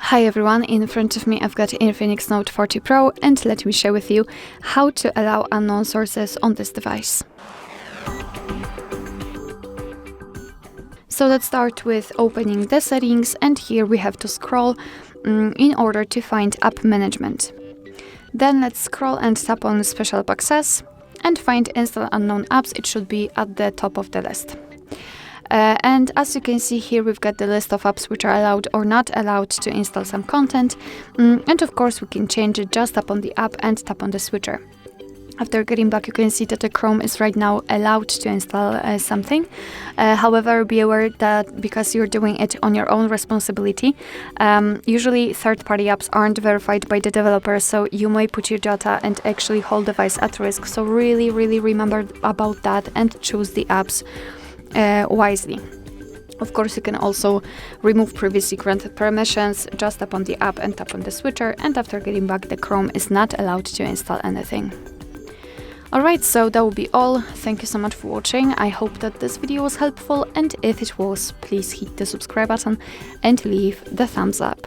Hi everyone, in front of me I've got INFINIX Note 40 Pro and let me share with you how to allow unknown sources on this device. So let's start with opening the settings, and here we have to scroll in order to find app management. Then let's scroll and tap on special boxes and find install unknown apps. It should be at the top of the list. And as you can see here, we've got the list of apps which are allowed or not allowed to install some content. And of course we can change it. Just tap on the app and tap on the switcher. After getting back, you can see that the Chrome is right now allowed to install something. However, be aware that because you're doing it on your own responsibility, usually third-party apps aren't verified by the developer, so you may put your data and actually whole device at risk. So really remember about that and choose the apps wisely. Of course, you can also remove previously granted permissions. Just tap on the app and tap on the switcher, and after getting back, the Chrome is not allowed to install anything. Alright, so that will be all. Thank you so much for watching. I hope that this video was helpful, and if it was, please hit the subscribe button and leave the thumbs up.